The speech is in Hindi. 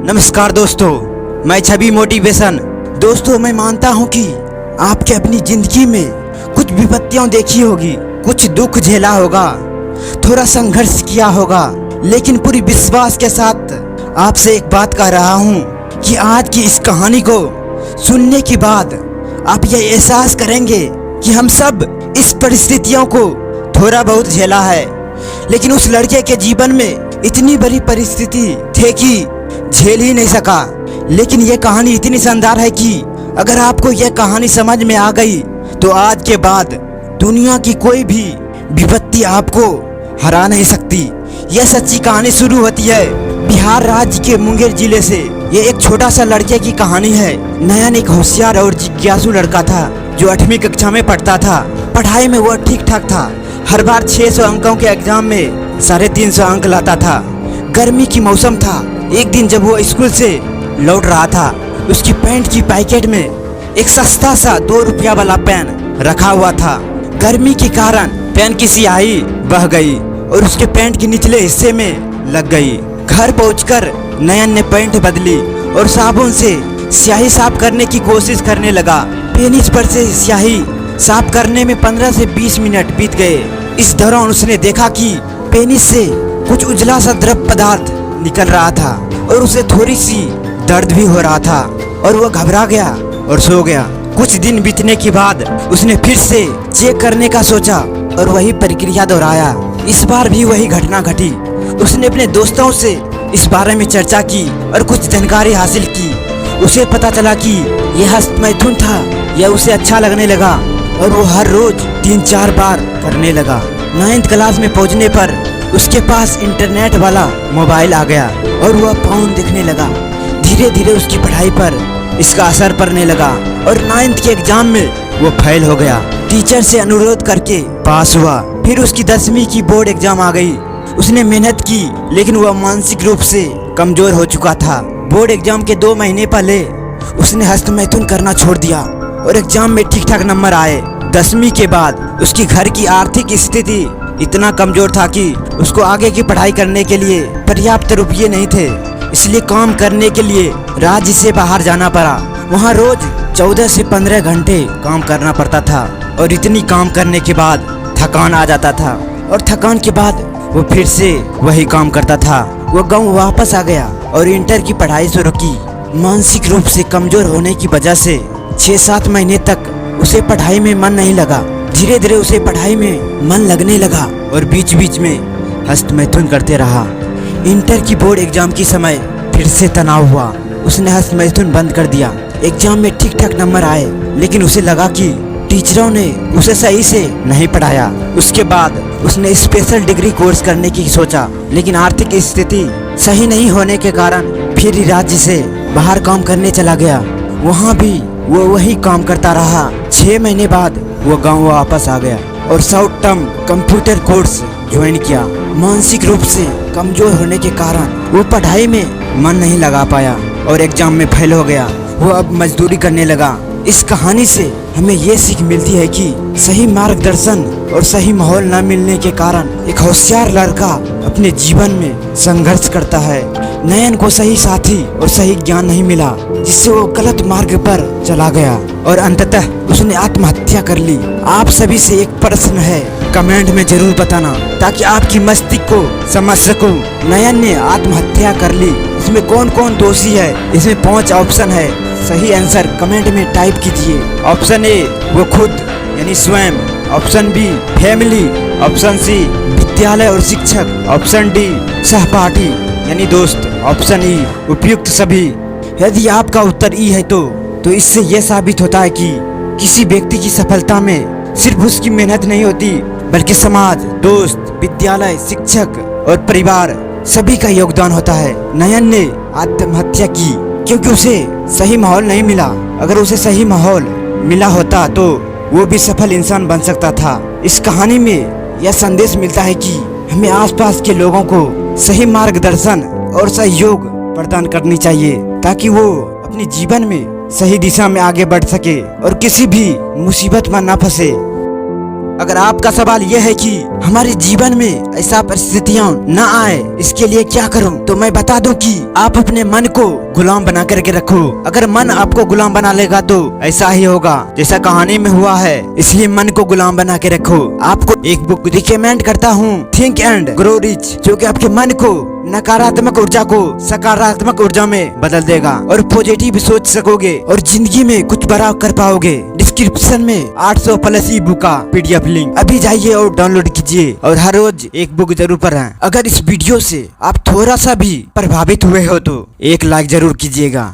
नमस्कार दोस्तों, मैं छवि मोटिवेशन। दोस्तों, मैं मानता हूँ कि आपके अपनी जिंदगी में कुछ विपत्तियां देखी होगी, कुछ दुख झेला होगा, थोड़ा संघर्ष किया होगा, लेकिन पूरी विश्वास के साथ आपसे एक बात कह रहा हूँ कि आज की इस कहानी को सुनने के बाद आप ये एहसास करेंगे कि हम सब इस परिस्थितियों को थोड़ा बहुत झेला है, लेकिन उस लड़के के जीवन में इतनी बड़ी परिस्थिति थे कि झेल ही नहीं सका। लेकिन ये कहानी इतनी शानदार है कि अगर आपको यह कहानी समझ में आ गई तो आज के बाद दुनिया की कोई भी विपत्ति आपको हरा नहीं सकती। यह सच्ची कहानी शुरू होती है बिहार राज्य के मुंगेर जिले से। ये एक छोटा सा लड़के की कहानी है। नयन एक होशियार और जिज्ञासु लड़का था जो 8वीं कक्षा में पढ़ता था। पढ़ाई में वह ठीक ठाक था। हर बार 600 अंकों के एग्जाम में 350 अंक लाता था। गर्मी की मौसम था। एक दिन जब वो स्कूल से लौट रहा था, उसकी पैंट की पैकेट में एक सस्ता सा 2 रुपया वाला पेन रखा हुआ था। गर्मी के कारण पेन की स्याही बह गई और उसके पैंट के निचले हिस्से में लग गई। घर पहुंचकर नयन ने पैंट बदली और साबुन से स्याही साफ करने की कोशिश करने लगा। पेनिस पर से स्याही साफ करने में 15 से 20 मिनट बीत गए। इस दौरान उसने देखा कि पेनिस से कुछ उजला सा द्रव पदार्थ निकल रहा था और उसे थोड़ी सी दर्द भी हो रहा था और वह घबरा गया और सो गया। कुछ दिन बीतने के बाद उसने फिर से चेक करने का सोचा और वही प्रक्रिया दोहराया। इस बार भी वही घटना घटी। उसने अपने दोस्तों से इस बारे में चर्चा की और कुछ जानकारी हासिल की। उसे पता चला कि यह हस्तमैथुन था। यह उसे अच्छा लगने लगा और वो हर रोज 3-4 बार करने लगा। 9th क्लास में पहुंचने पर उसके पास इंटरनेट वाला मोबाइल आ गया और वह फोन देखने लगा। धीरे धीरे उसकी पढ़ाई पर इसका असर पड़ने लगा और 9th के एग्जाम में वो फेल हो गया। टीचर से अनुरोध करके पास हुआ। फिर उसकी 10वीं की बोर्ड एग्जाम आ गई। उसने मेहनत की, लेकिन वह मानसिक रूप से कमजोर हो चुका था। बोर्ड एग्जाम के 2 महीने पहले उसने हस्तमैथुन करना छोड़ दिया और एग्जाम में ठीक ठाक नंबर आए। 10वीं के बाद उसकी घर की आर्थिक स्थिति इतना कमजोर था कि उसको आगे की पढ़ाई करने के लिए पर्याप्त रुपये नहीं थे। इसलिए काम करने के लिए राज्य से बाहर जाना पड़ा। वहाँ रोज 14 से 15 घंटे काम करना पड़ता था और इतनी काम करने के बाद थकान आ जाता था और थकान के बाद वो फिर से वही काम करता था। वो गांव वापस आ गया और इंटर की पढ़ाई शुरू की। मानसिक रूप से कमजोर होने की वजह से 6-7 महीने तक उसे पढ़ाई में मन नहीं लगा। धीरे धीरे उसे पढ़ाई में मन लगने लगा और बीच बीच में हस्तमैथुन करते रहा। इंटर की बोर्ड एग्जाम की समय फिर से तनाव हुआ। उसने हस्तमैथुन बंद कर दिया। एग्जाम में ठीक ठाक नंबर आए, लेकिन उसे लगा कि टीचरों ने उसे सही से नहीं पढ़ाया। उसके बाद उसने स्पेशल डिग्री कोर्स करने की सोचा, लेकिन आर्थिक स्थिति सही नहीं होने के कारण फिर राज्य से बाहर काम करने चला गया। वहाँ भी वो वही काम करता रहा। 6 महीने बाद वो गांव वापस आ गया और short term computer course join किया। मानसिक रूप से कमजोर होने के कारण वो पढ़ाई में मन नहीं लगा पाया और एग्जाम में फेल हो गया। वो अब मजदूरी करने लगा। इस कहानी से हमें ये सीख मिलती है कि सही मार्गदर्शन और सही माहौल न मिलने के कारण एक होशियार लड़का अपने जीवन में संघर्ष करता है। नयन को सही साथी और सही ज्ञान नहीं मिला, जिससे वो गलत मार्ग पर चला गया और अंततः उसने आत्महत्या कर ली। आप सभी से एक प्रश्न है, कमेंट में जरूर बताना ताकि आपकी मस्तिष्क को समझ सकूं। नयन ने आत्महत्या कर ली, इसमें कौन कौन दोषी है? इसमें 5 ऑप्शन है। सही आंसर कमेंट में टाइप कीजिए। ऑप्शन ए, वो खुद यानी स्वयं। Option b, family. Option c, विद्यालय और शिक्षक। ऑप्शन डी, सहपाठी यानी दोस्त। ऑप्शन ई, उपयुक्त सभी। यदि आपका उत्तर ई है तो इससे यह साबित होता है कि किसी व्यक्ति की सफलता में सिर्फ उसकी मेहनत नहीं होती, बल्कि समाज, दोस्त, विद्यालय, शिक्षक और परिवार सभी का योगदान होता है। नयन ने आत्महत्या की क्योंकि उसे सही माहौल नहीं मिला। अगर उसे सही माहौल मिला होता तो वो भी सफल इंसान बन सकता था। इस कहानी में यह संदेश मिलता है कि हमें आसपास के लोगों को सही मार्गदर्शन और सहयोग प्रदान करनी चाहिए ताकि वो अपने जीवन में सही दिशा में आगे बढ़ सके और किसी भी मुसीबत में न फंसे। अगर आपका सवाल यह है कि हमारे जीवन में ऐसा परिस्थितियाँ न आए, इसके लिए क्या करूं, तो मैं बता दूं कि आप अपने मन को गुलाम बना करके रखो। अगर मन आपको गुलाम बना लेगा तो ऐसा ही होगा जैसा कहानी में हुआ है। इसलिए मन को गुलाम बना के रखो। आपको एक बुक रिकमेंड करता हूँ, थिंक एंड ग्रो रिच, जो कि आपके मन को नकारात्मक ऊर्जा को सकारात्मक ऊर्जा में बदल देगा और पॉजिटिव सोच सकोगे और जिंदगी में कुछ बड़ा कर पाओगे। डिस्क्रिप्शन में 800 प्लस ई बुक का PDF लिंक अभी जाइए और डाउनलोड कीजिए और हर रोज एक बुक जरूर पढ़ें। अगर इस वीडियो से आप थोड़ा सा भी प्रभावित हुए हो तो एक लाइक जरूर कीजिएगा।